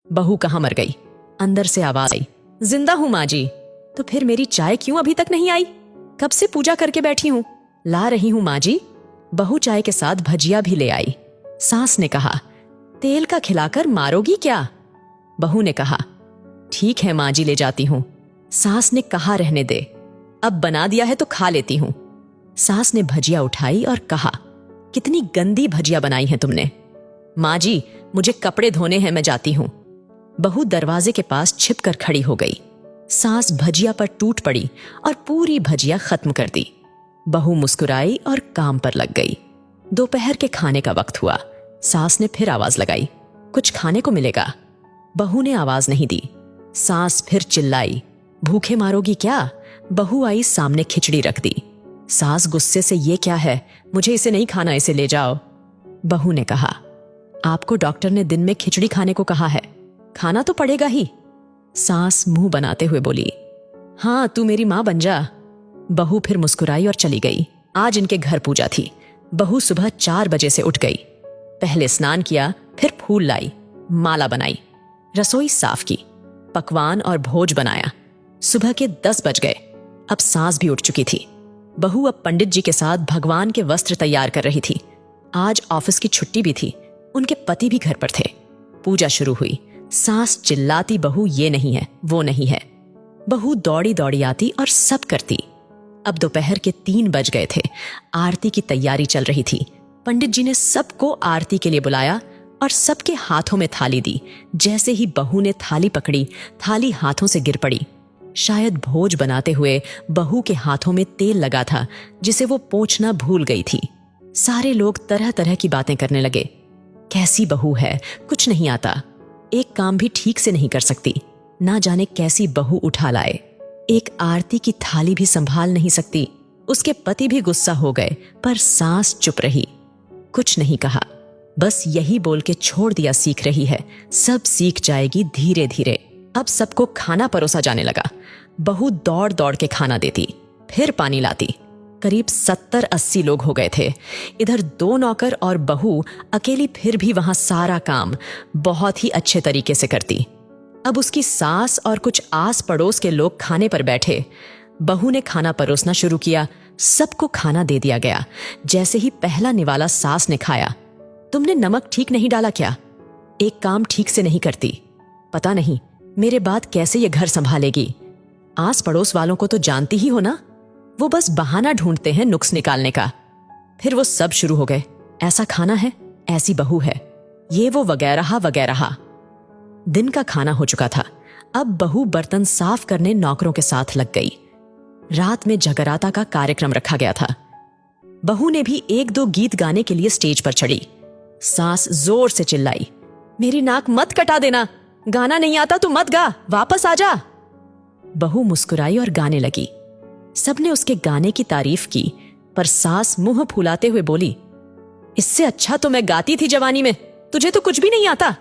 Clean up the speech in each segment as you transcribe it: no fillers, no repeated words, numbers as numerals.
बहू कहाँ मर गई? अंदर से आवाज आई, जिंदा हूं माँ जी। तो फिर मेरी चाय क्यों अभी तक नहीं आई? कब से पूजा करके बैठी हूं। ला रही हूं माँ जी। बहू चाय के साथ भजिया भी ले आई। सास ने कहा, तेल का खिलाकर मारोगी क्या? बहू ने कहा, ठीक है माँ जी, ले जाती हूं। सास ने कहा, रहने दे, अब बना दिया है तो खा लेती हूं। सास ने भजिया उठाई और कहा, कितनी गंदी भजिया बनाई है तुमने। माँ जी, मुझे कपड़े धोने हैं, मैं जाती हूं। बहू दरवाजे के पास छिपकर खड़ी हो गई। सास भजिया पर टूट पड़ी और पूरी भजिया खत्म कर दी। बहू मुस्कुराई और काम पर लग गई। दोपहर के खाने का वक्त हुआ। सास ने फिर आवाज लगाई, कुछ खाने को मिलेगा? बहू ने आवाज नहीं दी। सास फिर चिल्लाई, भूखे मारोगी क्या? बहू आई, सामने खिचड़ी रख दी। सास गुस्से से, ये क्या है, मुझे इसे नहीं खाना, इसे ले जाओ। बहू ने कहा, आपको डॉक्टर ने दिन में खिचड़ी खाने को कहा है, खाना तो पड़ेगा ही। सास मुंह बनाते हुए बोली, हाँ तू मेरी मां बन जा। बहू फिर मुस्कुराई और चली गई। आज इनके घर पूजा थी। बहू सुबह 4 बजे से उठ गई। पहले स्नान किया, फिर फूल लाई, माला बनाई, रसोई साफ की, पकवान और भोज बनाया। सुबह के 10 बज गए। अब सास भी उठ चुकी थी। बहू अब पंडित जी के साथ भगवान के वस्त्र तैयार कर रही थी। आज ऑफिस की छुट्टी भी थी। उनके पति भी घर पर थे। पूजा शुरू हुई। सास चिल्लाती, बहू ये नहीं है, वो नहीं है। बहू दौड़ी दौड़ी आती और सब करती। अब दोपहर के 3 बज गए थे। आरती की तैयारी चल रही थी। पंडित जी ने सबको आरती के लिए बुलाया और सबके हाथों में थाली दी। जैसे ही बहू ने थाली पकड़ी, थाली हाथों से गिर पड़ी। शायद भोज बनाते हुए बहू के हाथों में तेल लगा था, जिसे वो पोंछना भूल गई थी। सारे लोग तरह तरह की बातें करने लगे। कैसी बहू है, कुछ नहीं आता, एक काम भी ठीक से नहीं कर सकती, ना जाने कैसी बहू उठा लाए, एक आरती की थाली भी संभाल नहीं सकती। उसके पति भी गुस्सा हो गए, पर सास चुप रही, कुछ नहीं कहा। बस यही बोल के छोड़ दिया, सीख रही है, सब सीख जाएगी धीरे धीरे। अब सबको खाना परोसा जाने लगा। बहू दौड़ दौड़ के खाना देती, फिर पानी लाती। करीब 70-80 लोग हो गए थे। इधर 2 नौकर और बहू अकेली फिर भी वहां सारा काम बहुत ही अच्छे तरीके से करती। अब उसकी सास और कुछ आस पड़ोस के लोग खाने पर बैठे। बहू ने खाना परोसना शुरू किया। सबको खाना दे दिया गया। जैसे ही पहला निवाला सास ने खाया, तुमने नमक ठीक नहीं डाला क्या? एक काम ठीक से नहीं करती, पता नहीं मेरे बाद कैसे ये घर संभालेगी। आस पड़ोस वालों को तो जानती ही हो ना, वो बस बहाना ढूंढते हैं नुक्स निकालने का। फिर वो सब शुरू हो गए, ऐसा खाना है, ऐसी बहू है, ये वो वगैरह वगैरह। दिन का खाना हो चुका था। अब बहू बर्तन साफ करने नौकरों के साथ लग गई। रात में जगराता का कार्यक्रम रखा गया था। बहू ने भी 1-2 गीत गाने के लिए स्टेज पर चढ़ी। सास जोर से चिल्लाई, मेरी नाक मत कटा देना, गाना नहीं आता तो मत गा, वापस आ जा। बहू मुस्कुराई और गाने लगी। सबने उसके गाने की तारीफ की, पर सास मुंह फुलाते हुए बोली, इससे अच्छा तो मैं गाती थी जवानी में, तुझे तो कुछ भी नहीं आता।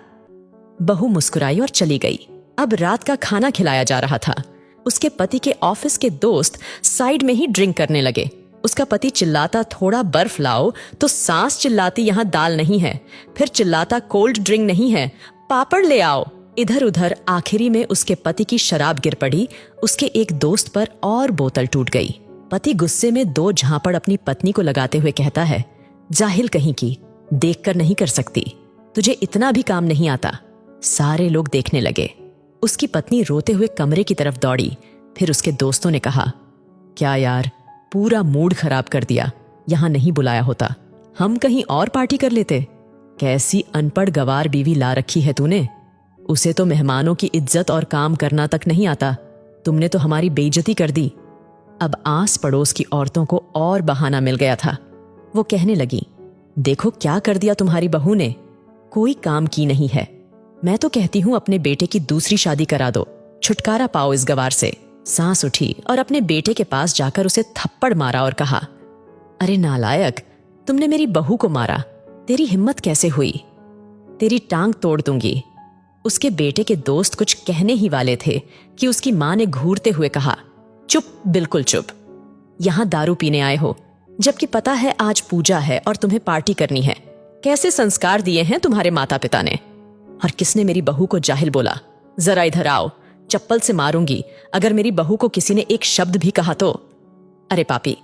बहू मुस्कुराई और चली गई। अब रात का खाना खिलाया जा रहा था। उसके पति के ऑफिस के दोस्त साइड में ही ड्रिंक करने लगे। उसका पति चिल्लाता, थोड़ा बर्फ लाओ, तो सास चिल्लाती, यहां दाल नहीं है। फिर चिल्लाता, कोल्ड ड्रिंक नहीं है, पापड़ ले आओ। इधर उधर आखिरी में उसके पति की शराब गिर पड़ी। उसके एक दोस्त पर और बोतल टूट गई। पति गुस्से में 2 झापड़ अपनी पत्नी को लगाते हुए कहता है, जाहिल कहीं की, देखकर नहीं कर सकती, तुझे इतना भी काम नहीं आता। सारे लोग देखने लगे। उसकी पत्नी रोते हुए कमरे की तरफ दौड़ी। फिर उसके दोस्तों ने कहा, क्या यार, पूरा मूड खराब कर दिया, यहां नहीं बुलाया होता, हम कहीं और पार्टी कर लेते। कैसी अनपढ़ गवार बीवी ला रखी है तूने, उसे तो मेहमानों की इज्जत और काम करना तक नहीं आता, तुमने तो हमारी बेइज्जती कर दी। अब आस पड़ोस की औरतों को और बहाना मिल गया था। वो कहने लगी, देखो क्या कर दिया तुम्हारी बहू ने, कोई काम की नहीं है। मैं तो कहती हूं अपने बेटे की दूसरी शादी करा दो, छुटकारा पाओ इस गवार से। सांस उठी और अपने बेटे के पास जाकर उसे थप्पड़ मारा और कहा, अरे नालायक, तुमने मेरी बहू को मारा, तेरी हिम्मत कैसे हुई, तेरी टांग तोड़ दूंगी। उसके बेटे के दोस्त कुछ कहने ही वाले थे कि उसकी मां ने घूरते हुए कहा, चुप, बिल्कुल चुप, यहां दारू पीने आए हो, जबकि पता है आज पूजा है और तुम्हें पार्टी करनी है। कैसे संस्कार दिए हैं तुम्हारे माता पिता ने। और किसने मेरी बहू को जाहिल बोला? जरा इधर आओ, चप्पल से मारूंगी अगर मेरी बहू को किसी ने एक शब्द भी कहा तो। अरे पापी,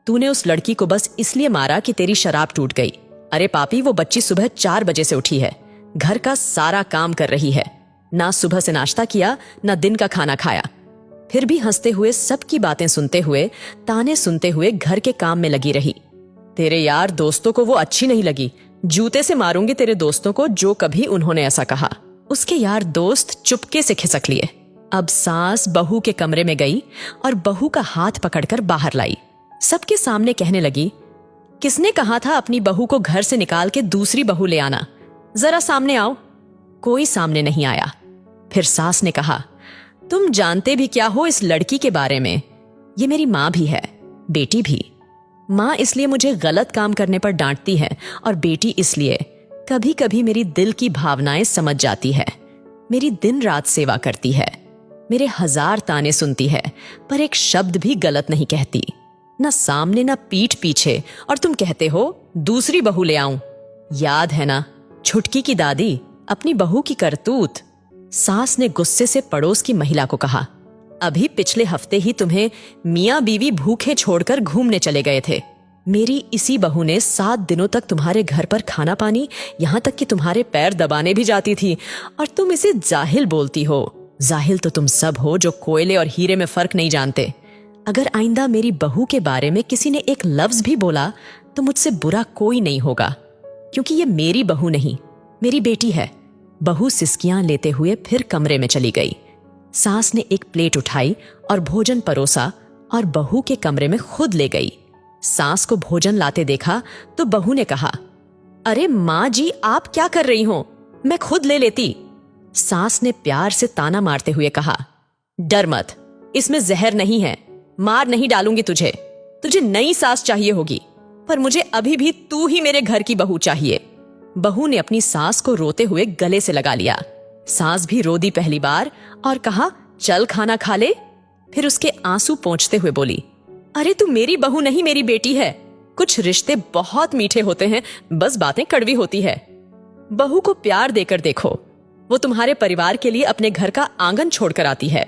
तूने उस लड़की को बस इसलिए मारा कि तेरी शराब टूट गई। अरे पापी, वो बच्ची सुबह 4 बजे से उठी है, घर का सारा काम कर रही है, ना सुबह से नाश्ता किया ना दिन का खाना खाया, फिर भी हंसते हुए सबकी बातें सुनते हुए, ताने सुनते हुए घर के काम में लगी रही। तेरे यार दोस्तों को वो अच्छी नहीं लगी, जूते से मारूंगी तेरे दोस्तों को जो कभी उन्होंने ऐसा कहा। उसके यार दोस्त चुपके से खिसक लिए। अब सास बहू के कमरे में गई और बहू का हाथ पकड़कर बाहर लाई। सबके सामने कहने लगी, किसने कहा था अपनी बहू को घर से निकाल के दूसरी बहू ले आना? जरा सामने आओ। कोई सामने नहीं आया। फिर सास ने कहा, तुम जानते भी क्या हो इस लड़की के बारे में? ये मेरी माँ भी है, बेटी भी। माँ इसलिए मुझे गलत काम करने पर डांटती है और बेटी इसलिए कभी कभी मेरी दिल की भावनाएं समझ जाती है। मेरी दिन रात सेवा करती है, मेरे 1000 ताने सुनती है, पर एक शब्द भी गलत नहीं कहती, ना सामने ना पीठ पीछे। और तुम कहते हो दूसरी बहू ले आऊं? याद है ना छुटकी की दादी, अपनी बहू की करतूत। सास ने गुस्से से पड़ोस की महिला को कहा, अभी पिछले हफ्ते ही तुम्हें मियां बीवी भूखे छोड़कर घूमने चले गए थे। मेरी इसी बहू ने 7 दिनों तक तुम्हारे घर पर खाना पानी, यहां तक कि तुम्हारे पैर दबाने भी जाती थी, और तुम इसे जाहिल बोलती हो। जाहिल तो तुम सब हो जो कोयले और हीरे में फर्क नहीं जानते। अगर आइंदा मेरी बहू के बारे में किसी ने एक लफ्ज भी बोला तो मुझसे बुरा कोई नहीं होगा, क्योंकि ये मेरी बहू नहीं, मेरी बेटी है। बहू सिसकियां लेते हुए फिर कमरे में चली गई। सास ने एक प्लेट उठाई और भोजन परोसा और बहू के कमरे में खुद ले गई। सास को भोजन लाते देखा तो बहू ने कहा, अरे माँ जी, आप क्या कर रही हो? मैं खुद ले लेती। सास ने प्यार से ताना मारते हुए कहा, डर मत, इसमें जहर नहीं है, मार नहीं डालूंगी तुझे। तुझे नई सास चाहिए होगी, पर मुझे अभी भी तू ही मेरे घर की बहू चाहिए। बहू ने अपनी सास को रोते हुए गले से लगा लिया। सास भी रो दी पहली बार और कहा, चल खाना खा ले। फिर उसके आंसू पोंछते हुए बोली, अरे तू मेरी बहू नहीं, मेरी बेटी है। कुछ रिश्ते बहुत मीठे होते हैं, बस बातें कड़वी होती है। बहू को प्यार देकर देखो, वो तुम्हारे परिवार के लिए अपने घर का आंगन छोड़कर आती है।